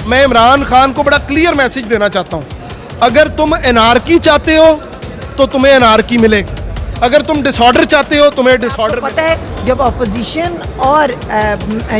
मैं इमरान खान को बड़ा क्लियर मैसेज देना चाहता हूँ, अगर तुम एनार्की चाहते हो तो तुम्हें एनार्की मिलेगी, अगर तुम डिसऑर्डर चाहते हो तुम्हें डिसऑर्डर। पता है जब अपोजिशन और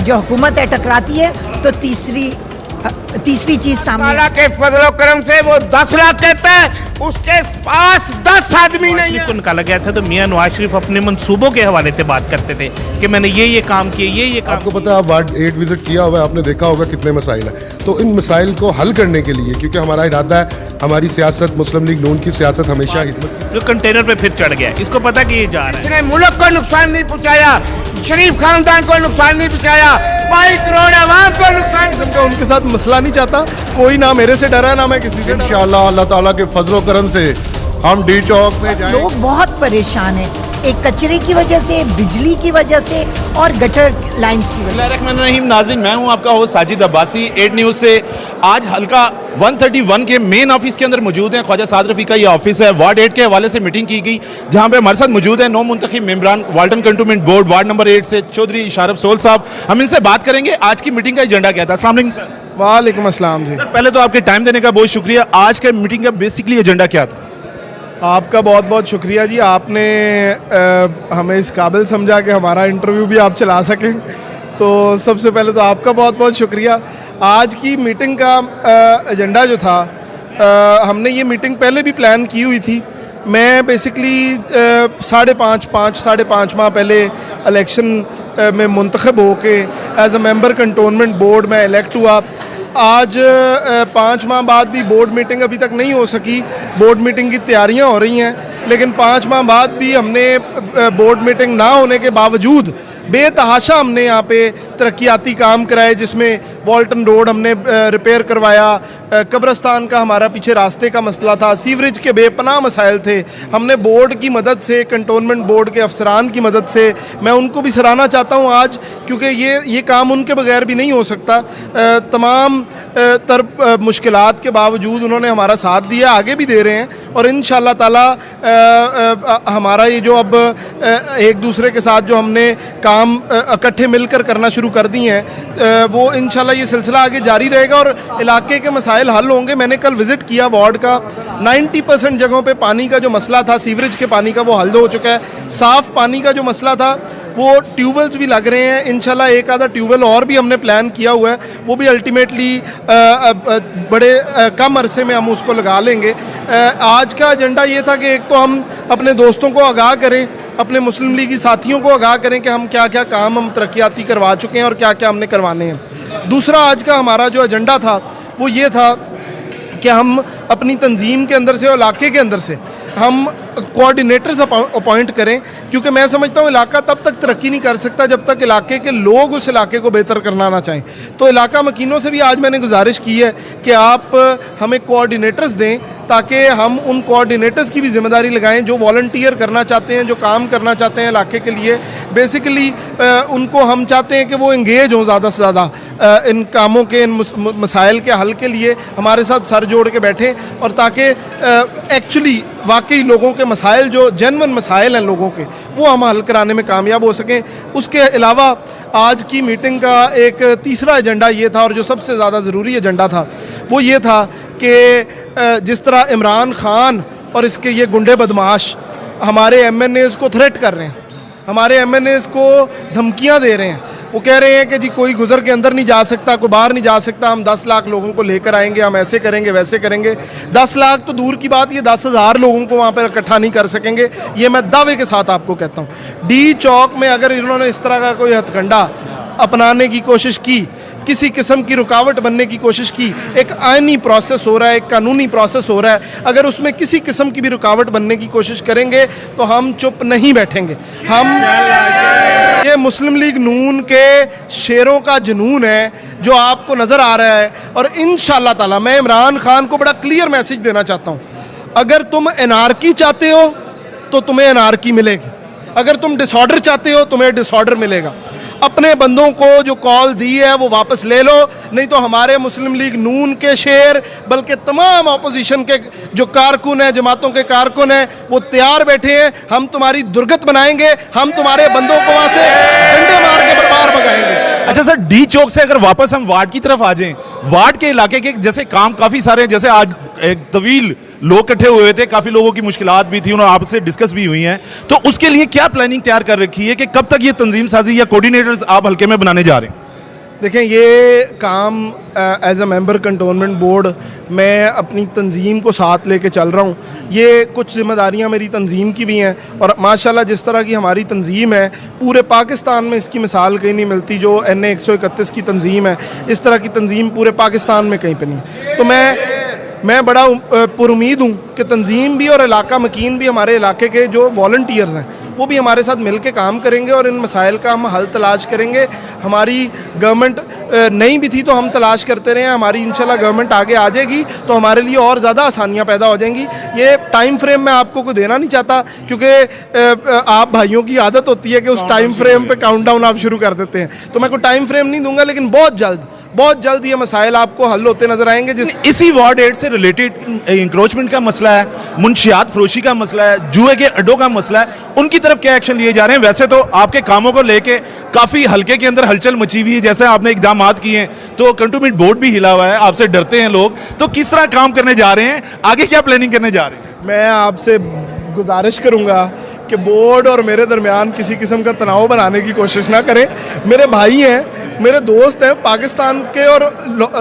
जो हुकूमत है टकराती है तो तीसरी चीज सामने अल्लाह के फजल करम से वो 10 लाख कहता है, उसके पास 10 आदमी नहीं है। को निकाला गया था तो मियां नवाज शरीफ अपने मंसूबों के हवाले से बात करते थे कि मैंने ये काम किए, ये काम। आपको पता है, आप वार्ड 8 विजिट किया हुआ है, आपने देखा होगा कितने मसाइल है। तो इन मसाइल को हल करने के लिए, क्योंकि हमारा इरादा है, हमारी सियासत मुस्लिम लीग नून की सियासत हमेशा हिदमत। जो कंटेनर पे फिर चढ़ गया, इसको पता कि ये जा रहा है। इसने मुल्क को नुकसान नहीं पहुंचाया, शरीफ खानदान को नुकसान नहीं पहुंचाया, 22 करोड़ आवाम को नुकसान। उनके साथ मसला नहीं चाहता कोई, ना मेरे से डरा ना मैं किसी से। इंशाअल्लाह अल्लाह ताला के फजल करम से हम डी चौक में जाएं। लोग बहुत परेशान हैं, एक कचरे की वजह से, बिजली की वजह से और गटर लाइंस की वजह से। बिस्मिल्लाहिर्रहमानिर्रहीम। नाज़रीन, मैं हूं आपका होस्ट साजिद अब्बासी 8 न्यूज़ से। आज हल्का 131 के मेन ऑफिस के अंदर मौजूद हैं। ख्वाजा साद रफ़ी का ये ऑफिस है। वार्ड 8 के हवाले से मीटिंग की गई, जहां पे हमारे साथ मौजूद है 9 मुंतखब मेंबरान Walton cantonment board ward number 8 से, चौधरी इशारफ सोल साहब। हम इनसे बात करेंगे आज की मीटिंग का एजेंडा क्या था। अस्सलाम वालेकुम सर। वालेकुम अस्सलाम जी। सर, पहले तो आपके टाइम देने का बहुत शुक्रिया। आज के मीटिंग का बेसिकली एजेंडा क्या था? आपका बहुत बहुत शुक्रिया जी, आपने हमें इस काबिल समझा कि हमारा इंटरव्यू भी आप चला सकें, तो सबसे पहले तो आपका बहुत बहुत शुक्रिया। आज की मीटिंग का एजेंडा जो था, हमने ये मीटिंग पहले भी प्लान की हुई थी। मैं बेसिकली 5.5 माह पहले इलेक्शन में मुंतखब होके as a member cantonment board में इलेक्ट हुआ। आज 5 माह बाद भी बोर्ड मीटिंग अभी तक नहीं हो सकी। बोर्ड मीटिंग की तैयारियां हो रही हैं, लेकिन 5 माह बाद भी हमने बोर्ड मीटिंग ना होने के बावजूद बेतहाशा हमने यहाँ पे तरक्याती काम कराए, जिसमें वॉल्टन रोड हमने रिपेयर करवाया, कब्रस्तान का हमारा पीछे रास्ते का मसला था, सीवरेज के बेपनाह मसाइल थे। हमने बोर्ड की मदद से, कंटोनमेंट बोर्ड के अफसरान की मदद से, मैं उनको भी सराहना चाहता हूँ आज, क्योंकि ये काम उनके बगैर भी नहीं हो सकता। तमाम मुश्किलात के बावजूद उन्होंने हमारा साथ दिया, आगे भी दे रहे हैं, और इंशाअल्लाह ताला हमारा ये जो अब एक दूसरे के साथ जो हमने काम इकट्ठे मिलकर करना शुरू कर दी हैं, वो इंशाल्लाह ये सिलसिला आगे जारी रहेगा और इलाके के मसाइल हल होंगे। मैंने कल विज़िट किया वार्ड का, 90% जगहों पे पानी का जो मसला था, सीवरेज के पानी का, वो हल हो चुका है। साफ़ पानी का जो मसला था, वो ट्यूबवेल्स भी लग रहे हैं। इंशाल्लाह एक आधा ट्यूबवेल और भी हमने प्लान किया हुआ है, वो भी अल्टीमेटली बड़े कम अरसे में हम उसको लगा लेंगे। आज का एजेंडा ये था कि एक तो हम अपने दोस्तों को आगाह करें, अपने मुस्लिम लीगी साथियों को आगाह करें कि हम क्या क्या काम हम तरक्याती करवा चुके हैं और क्या क्या हमने करवाने हैं। दूसरा आज का हमारा जो एजेंडा था वो ये था कि हम अपनी तंजीम के अंदर से और इलाके के अंदर से हम कोऑर्डिनेटर्स अपॉइंट करें, क्योंकि मैं समझता हूँ इलाका तब तक तरक्की नहीं कर सकता जब तक इलाके के लोग उस इलाके को बेहतर करना ना चाहें। तो इलाका मकीनों से भी आज मैंने गुजारिश की है कि आप हमें कोऑर्डिनेटर्स दें, ताकि हम उन कोऑर्डिनेटर्स की भी जिम्मेदारी लगाएं जो वॉलंटियर करना चाहते हैं, जो काम करना चाहते हैं इलाके के लिए। बेसिकली उनको हम चाहते हैं कि वो इंगेज हों ज़्यादा से ज़्यादा इन कामों के, इन मसाइल के हल के लिए हमारे साथ सर जोड़ के बैठें, और ताकि एक्चुअली वाकई लोगों के मसाइल, जो जेन्युइन मसाइल हैं लोगों के, वो हम हल कराने में कामयाब हो सकें। उसके अलावा आज की मीटिंग का एक तीसरा एजेंडा ये था, और जो सबसे ज़्यादा ज़रूरी एजेंडा था वो ये था कि जिस तरह इमरान खान और इसके ये गुंडे बदमाश हमारे MNAs को थ्रेट कर रहे हैं, हमारे MNAs को धमकियां दे रहे हैं। वो कह रहे हैं कि जी कोई गुजर के अंदर नहीं जा सकता, कोई बाहर नहीं जा सकता, हम 10 लाख लोगों को लेकर आएंगे, हम ऐसे करेंगे वैसे करेंगे। 10 लाख तो दूर की बात, ये 10,000 लोगों को वहाँ पर इकट्ठा नहीं कर सकेंगे, ये मैं दावे के साथ आपको कहता हूँ। डी चौक में अगर इन्होंने इस तरह का कोई हथकंडा अपनाने की कोशिश की, किसी किस्म की रुकावट बनने की कोशिश की, एक आईनी प्रोसेस हो रहा है, एक कानूनी प्रोसेस हो रहा है, अगर उसमें किसी किस्म की भी रुकावट बनने की कोशिश करेंगे तो हम चुप नहीं बैठेंगे। हम ये मुस्लिम लीग नून के शेरों का जुनून है जो आपको नज़र आ रहा है, और इंशाअल्लाह ताला मैं इमरान खान को बड़ा क्लियर मैसेज देना चाहता हूँ, अगर तुम एनार्की चाहते हो तो तुम्हें एनार्की मिलेगी, अगर तुम डिसऑर्डर चाहते हो तुम्हें डिसऑर्डर मिलेगा। अपने बंदों को जो कॉल दी है वो वापस ले लो, नहीं तो हमारे मुस्लिम लीग नून के शेर, बल्कि तमाम अपोजिशन के जो कारकुन हैं, जमातों के कारकुन हैं, वो तैयार बैठे हैं। हम तुम्हारी दुर्गत बनाएंगे, हम तुम्हारे बंदों को वहाँ से डंडे मार के बर्बाद भगाएंगे। अच्छा सर, डी चौक से अगर वापस हम वार्ड की तरफ आ जाएं, वार्ड के इलाके के जैसे काम काफी सारे हैं, जैसे आज एक तवील लोग इकट्ठे हुए थे, काफी लोगों की मुश्किलात भी थी, उन्होंने आपसे डिस्कस भी हुई हैं, तो उसके लिए क्या प्लानिंग तैयार कर रखी है कि कब तक ये तंजीम साजी या कोऑर्डिनेटर्स आप हल्के में बनाने जा रहे हैं? देखें, ये काम as a member cantonment board मैं अपनी तंजीम को साथ लेके चल रहा हूँ। ये कुछ जिम्मेदारियाँ मेरी तंजीम की भी हैं और माशाल्लाह जिस तरह की हमारी तंजीम है, पूरे पाकिस्तान में इसकी मिसाल कहीं नहीं मिलती। जो NA 131 की तंजीम है, इस तरह की तंजीम पूरे पाकिस्तान में कहीं पर नहीं। तो मैं बड़ा पुरुमीद हूँ कि तंजीम भी और इलाका मकीन भी, हमारे इलाके के जो वॉलंटियर्स हैं वो भी हमारे साथ मिल के काम करेंगे और इन मसाइल का हम हल तलाश करेंगे। हमारी गवर्नमेंट नहीं भी थी तो हम तलाश करते रहे हैं, हमारी इंशाल्लाह गवर्नमेंट आगे आ जाएगी तो हमारे लिए और ज़्यादा आसानियाँ पैदा हो जाएंगी। ये टाइम फ्रेम मैं आपको कोई देना नहीं चाहता, क्योंकि आप भाइयों की आदत होती है कि उस टाइम फ्रेम पे काउंटडाउन आप शुरू कर देते हैं, तो मैं कोई टाइम फ्रेम नहीं दूंगा, लेकिन बहुत जल्द ये मसाइल आपको हल होते नजर आएंगे। इसी वार्ड 8 से रिलेटेड इंक्रोचमेंट का मसला है, मुंशियात फरोशी का मसला है, जुए के अड्डों का मसला है, उनकी तरफ क्या एक्शन लिए जा रहे हैं? वैसे तो आपके कामों को लेके काफी हल्के के अंदर हलचल मची हुई है, जैसे आपने इकदामात किए हैं तो कंटोनमेंट बोर्ड भी हिला हुआ है, आपसे डरते हैं लोग, तो किस तरह काम करने जा रहे हैं, आगे क्या प्लानिंग करने जा रहे हैं? मैं आपसे गुजारिश करूंगा कि बोर्ड और मेरे दरमियान किसी किस्म का तनाव बनाने की कोशिश ना करें। मेरे भाई हैं, मेरे दोस्त हैं, पाकिस्तान के और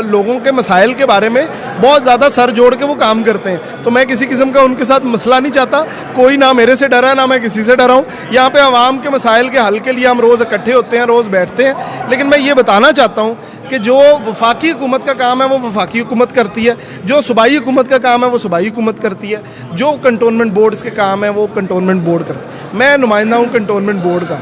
लोगों के मसाइल के बारे में बहुत ज़्यादा सर जोड़ के वो काम करते हैं, तो मैं किसी किस्म का उनके साथ मसला नहीं चाहता। कोई ना मेरे से डरा, ना मैं किसी से डरा हूँ। यहाँ पे आवाम के मसाइल के हल के लिए हम रोज़ इकट्ठे होते हैं, रोज़ बैठते हैं, लेकिन मैं ये बताना चाहता हूँ कि जो वफाकी हुकूमत का काम है वो वफाकी हुकूमत करती है, जो सूबाई हुकूमत का काम है वो सूबाई हुकूमत करती है, जो कंटोनमेंट बोर्ड्स के काम है वो कंटोनमेंट बोर्ड करती है। मैं नुमाइंदा हूँ कंटोनमेंट बोर्ड का।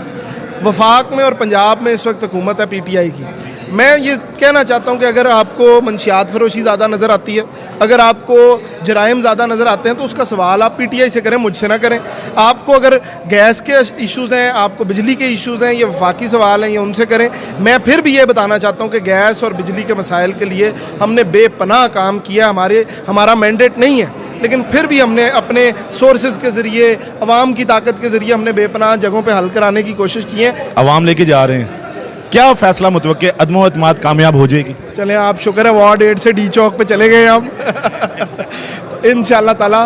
वफाक में और पंजाब में इस वक्त हुकूमत है PTI की। मैं ये कहना चाहता हूँ कि अगर आपको मंशियात फरोशी ज़्यादा नज़र आती है, अगर आपको जराइम ज़्यादा नज़र आते हैं, तो उसका सवाल आप PTI से करें, मुझसे ना करें। आपको अगर गैस के इश्यूज़ हैं, आपको बिजली के इश्यूज़ हैं, ये वफाकी सवाल हैं, ये उनसे करें। मैं फिर भी ये बताना चाहता हूँ कि गैस और बिजली के मसाइल के लिए हमने बेपनाह काम किया। हमारा मैंडेट नहीं है, लेकिन फिर भी हमने अपने सोर्सेज के ज़रिए, अवाम की ताकत के ज़रिए हमने बेपनाह जगहों पे हल कराने की कोशिश की है। अवाम लेके जा रहे हैं, क्या फैसला मुतवक्के अदमो एतमाद कामयाब हो जाएगी? चलें, आप शुक्र है वार्ड 8 से D चौक पे चले गए हम तो इंशाअल्लाह ताला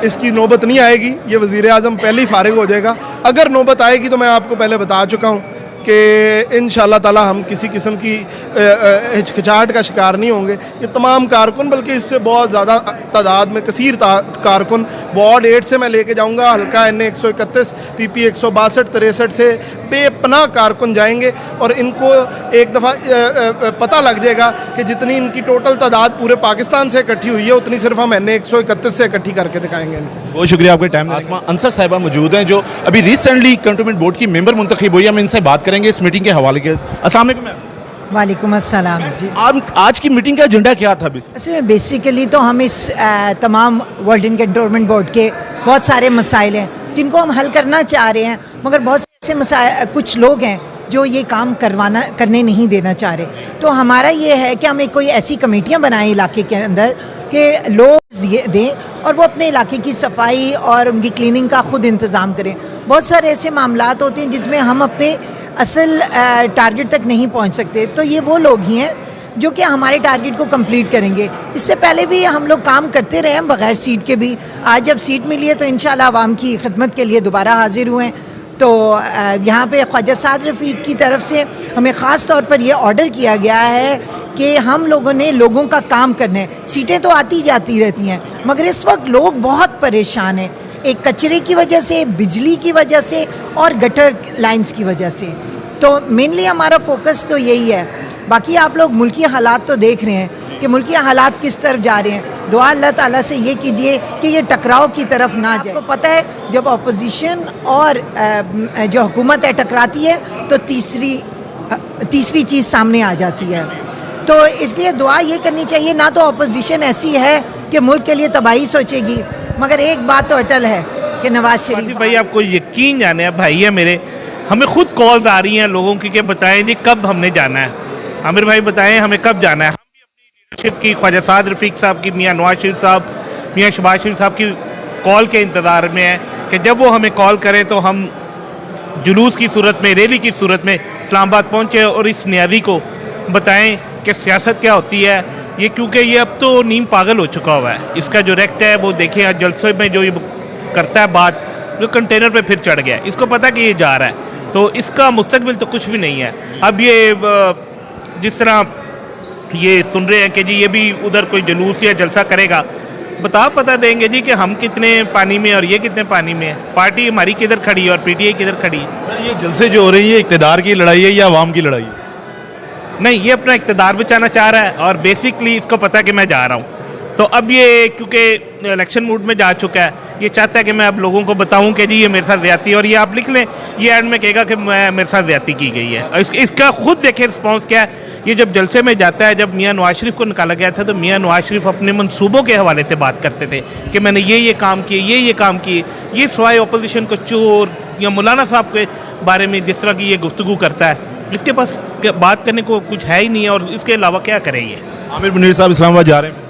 इसकी नौबत नहीं आएगी। ये वज़ीर आज़म पहले ही फारिग हो जाएगा। अगर नौबत आएगी तो मैं आपको पहले बता चुका हूँ कि इंशाअल्लाह ताला हम किसी किस्म की हिचकिचाहट का शिकार नहीं होंगे। ये तमाम कारकुन, बल्कि इससे बहुत ज़्यादा तादाद में कसीर कारकुन वार्ड 8 से मैं लेके जाऊंगा, हल्का NA 131 PP 162 63 से बेपनाह कारकुन जाएंगे और इनको एक दफ़ा पता लग जाएगा कि जितनी इनकी टोटल तादाद पूरे पाकिस्तान से इकट्ठी हुई है, उतनी सिर्फ हम NA 131 से इकट्ठी करके दिखाएंगे इनको। बहुत शुक्रिया आपके टाइम। आसमा अंसर साहिबा मौजूद हैं जो अभी रिसेंटली कंटोनमेंट बोर्ड की मेंबर मुंतखब हुई है। हम इनसे बात करेंगे इस मीटिंग के हवाले के। अस्सलाम वालेकुम मैम। वालेकुम अस्सलाम जी। आज की मीटिंग का एजेंडा क्या था? इसमें बेसिकली तो हम इस तमाम वर्ल्ड कंटोनमेंट बोर्ड के बहुत सारे मसाइल हैं जिनको हम हल करना चाह रहे हैं, मगर बहुत से ऐसे मसाइल, कुछ लोग हैं जो ये काम करने नहीं देना चाह रहे। तो हमारा ये है कि हमें कोई ऐसी कमेटियां बनाएं इलाके के अंदर कि लोग दें और वो अपने इलाके की सफाई और उनकी क्लीनिंग का खुद इंतज़ाम करें। बहुत सारे ऐसे मामलात होते हैं जिसमें हम अपने असल टारगेट तक नहीं पहुंच सकते, तो ये वो लोग ही हैं जो कि हमारे टारगेट को कंप्लीट करेंगे। इससे पहले भी हम लोग काम करते रहे हैं बगैर सीट के भी। आज जब सीट मिली है तो इंशाल्लाह आवाम की खिदमत के लिए दोबारा हाजिर हुए। तो यहाँ पे ख्वाजा साद रफ़ीक की तरफ से हमें ख़ास तौर पर यह ऑर्डर किया गया है कि हम लोगों ने लोगों का काम करना है। सीटें तो आती जाती रहती हैं, मगर इस वक्त लोग बहुत परेशान हैं, एक कचरे की वजह से, बिजली की वजह से और गटर लाइंस की वजह से। तो मेनली हमारा फोकस तो यही है। बाकी आप लोग मुल्की हालात तो देख रहे हैं कि मुल्की हालात किस तरफ जा रहे हैं। दुआ अल्लाह ताला से ये कीजिए कि ये टकराव की तरफ ना जाए। आपको पता है जब अपोजिशन और जो हुकूमत है टकराती है तो तीसरी चीज़ सामने आ जाती है। तो इसलिए दुआ ये करनी चाहिए, ना तो अपोजिशन ऐसी है कि मुल्क के लिए तबाही सोचेगी, मगर एक बात तो अटल है कि नवाज शरीफ भाई, आपको यकीन जाने भाई है मेरे, हमें खुद कॉल्स आ रही हैं लोगों की कि बताएं जी कब हमने जाना है। आमिर भाई बताएं हमें कब जाना है। हम भी अपनी लीडरशिप की, ख्वाजा साद रफ़ीक साहब की, मियाँ नवाज शरीफ साहब, मियाँ शहबाज शरीफ साहब की कॉल के इंतज़ार में है कि जब वो हमें कॉल करें तो हम जुलूस की सूरत में, रैली की सूरत में इस्लामाबाद पहुँचे और इस नियाजी को बताएं कि सियासत क्या होती है। ये क्योंकि ये अब तो नीम पागल हो चुका हुआ है। इसका जो रेक्ट है वो देखिए जलसे में जो ये करता है बात, जो कंटेनर पे फिर चढ़ गया, इसको पता कि ये जा रहा है, तो इसका मुस्तकबिल तो कुछ भी नहीं है। अब ये जिस तरह ये सुन रहे हैं कि जी ये भी उधर कोई जुलूस या जलसा करेगा, पता देंगे जी कि हम कितने पानी में और ये कितने पानी में है, पार्टी हमारी किधर खड़ी है और पीटीआई किधर खड़ी है। सर ये जलसे जो हो रही है इक़्तिदार की लड़ाई है या अवाम की लड़ाई है? नहीं, ये अपना इक़्तिदार बचाना चाह रहा है और बेसिकली इसको पता है कि मैं जा रहा हूँ। तो अब ये क्योंकि इलेक्शन मूड में जा चुका है, ये चाहता है कि मैं अब लोगों को बताऊं कि जी ये मेरे साथ ज़्यादती है, और ये आप लिख लें, ये एड में कहेगा कि मेरे साथ ज़्यादती की गई है। और इसका खुद देखें रिस्पॉन्स क्या है। ये जब जलसे में जाता है, जब मियां नवाज शरीफ को निकाला गया था तो मियां नवाज शरीफ अपने मंसूबों के हवाले से बात करते थे कि मैंने ये काम किए, ये काम किए। ये सिवाय अपोजिशन को चोर या मौलाना साहब के बारे में जिस तरह की ये गुफ्तगू करता है, इसके पास बात करने को कुछ है ही नहीं है, और इसके अलावा क्या करें। ये आमिर मुनीर साहब इस्लामाबाद जा रहे हैं?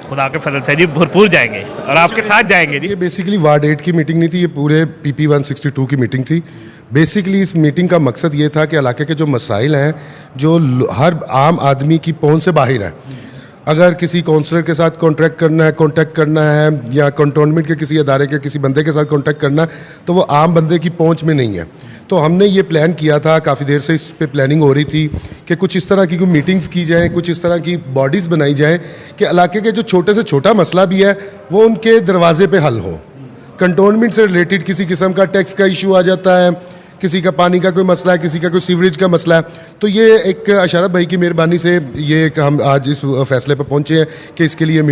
खुदा के फजल से जी भरपूर जाएंगे और आपके साथ जाएंगे जी। ये बेसिकली वार्ड 8 की मीटिंग नहीं थी, ये पूरे PP 162 की मीटिंग थी। बेसिकली इस मीटिंग का मकसद ये था कि इलाके के जो मसाइल हैं, जो हर आम आदमी की पहुंच से बाहर है, अगर किसी काउंसलर के साथ कांटेक्ट करना है या कंटोनमेंट के किसी अदारे के किसी बंदे के साथ कांटेक्ट करना है, तो वो आम बंदे की पहुंच में नहीं है। तो हमने ये प्लान किया था, काफ़ी देर से इस पे प्लानिंग हो रही थी कि कुछ इस तरह की कोई मीटिंग्स की जाएँ, कुछ इस तरह की बॉडीज़ बनाई जाएँ कि इलाके के जो छोटे से छोटा मसला भी है वो उनके दरवाजे पे हल हो। कंटोनमेंट से रिलेटेड किसी किस्म का टैक्स का इशू आ जाता है, किसी का पानी का कोई मसला है, किसी का कोई सीवरेज का मसला है, तो ये एक अशरफ भाई की मेहरबानी से ये एक हम आज इस फैसले पर पहुंचे हैं कि इसके लिए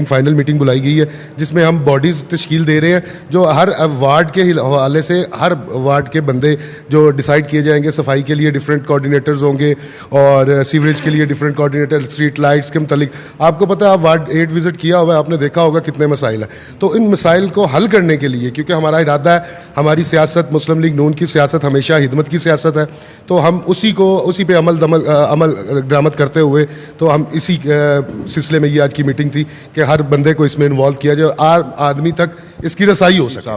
फाइनल मीटिंग बुलाई गई है, जिसमें हम बॉडीज़ तश्कील दे रहे हैं जो हर वार्ड के हवाले से हर वार्ड के बंदे जो डिसाइड किए जाएंगे। सफाई के लिए डिफरेंट कोऑर्डिनेटर्स होंगे और सीवरेज के लिए डिफरेंट कोऑर्डिनेटर, स्ट्रीट लाइट्स के मतलब आपको पता है, आप वार्ड 8 विजिट किया हुआ है, आपने देखा होगा कितने मसाइल हैं। तो इन मसाइल को हल करने के लिए, क्योंकि हमारा इरादा है, हमारी सियासत मुस्लिम लीग नून की सियासत हमेशा हिदमत की सियासत है, तो हम उसी पे अमल दरामद करते हुए तो हम इसी सिलसिले में ये आज की मीटिंग थी कि हर बंदे को इसमें इन्वॉल्व किया जाए, आम आदमी तक इसकी रसाई हो सके।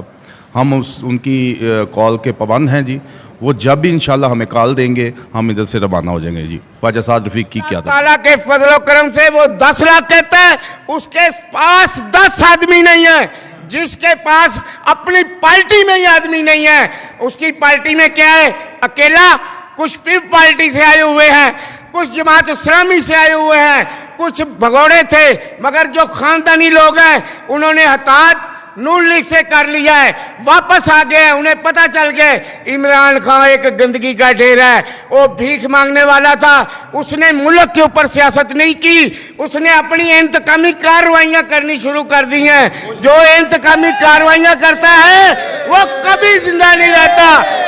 हम उनकी कॉल के पाबंद हैं जी। वो जब भी इंशाल्लाह हमें कॉल देंगे हम इधर से रवाना हो जाएंगे जी। ख्वाजा साद रफीक की क्या था, ताला के फजलो करम से वो 10 लाख कहता है, उसके पास 10 आदमी नहीं है। जिसके पास अपनी पार्टी में ही आदमी नहीं है, उसकी पार्टी में क्या है? अकेला। कुछ पीप पार्टी से आए हुए हैं, कुछ जमात इस्लामी से आए हुए हैं, कुछ भगोड़े थे, मगर जो खानदानी लोग हैं उन्होंने हताहत नून लीग से कर लिया है, वापस आ गए। उन्हें पता चल गया इमरान खान एक गंदगी का ढेर है, वो भीख मांगने वाला था। उसने मुल्क के ऊपर सियासत नहीं की, उसने अपनी इंतकामी कार्रवाइयां करनी शुरू कर दी हैं। जो इंतकामी कार्रवाइयां करता है वो कभी जिंदा नहीं रहता।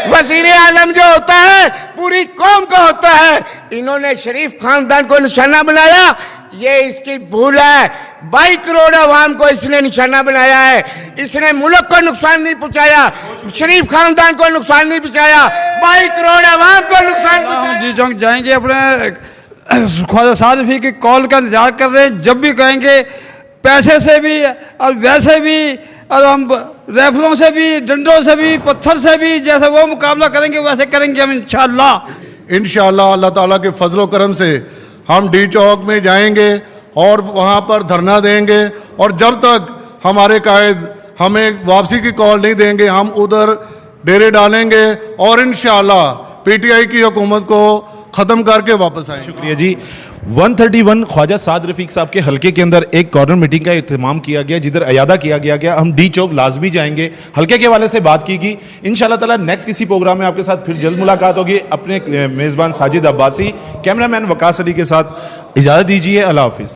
वजीर आलम जो होता है पूरी कौम का होता है। इन्होंने शरीफ खानदान को निशाना बनाया, ये इसकी भूल है। 22 करोड़ अवाम को इसने निशाना बनाया है। इसने मुल्क को नुकसान नहीं पहुंचाया, शरीफ खानदान को नुकसान नहीं पहुंचाया, 22 करोड़ अवाम को नुकसान पहुंचाया। जी जंग जाएंगे, अपने ख्वाजा साद रफीक की कॉल का इंतजार कर रहे हैं। जब भी कहेंगे पैसे से भी और वैसे भी, और हम राइफलों से भी, डंडों से भी, पत्थर से भी, जैसे वो मुकाबला करेंगे वैसे करेंगे हम इंशाअल्लाह। अल्लाह ताला के फजलो करम से हम डी चौक में जाएंगे और वहाँ पर धरना देंगे, और जब तक हमारे कायद हमें वापसी की कॉल नहीं देंगे हम उधर डेरे डालेंगे और इंशाअल्लाह PTI की हुकूमत को ख़त्म करके वापस आएंगे। शुक्रिया जी। 131 ख्वाजा साद रफीक साहब के हल्के के अंदर एक कॉर्नर मीटिंग का इत्तेमाम किया गया, जिधर अयादा किया गया। हम डी चौक लाजमी जाएंगे, हल्के के हवाले से बात की गई। इंशाल्लाह ताला नेक्स्ट किसी प्रोग्राम में आपके साथ फिर जल्द मुलाकात होगी। अपने मेज़बान साजिद अब्बासी, कैमरामैन वकास अली के साथ इजाज़त दीजिए। अल्लाह हाफिज़।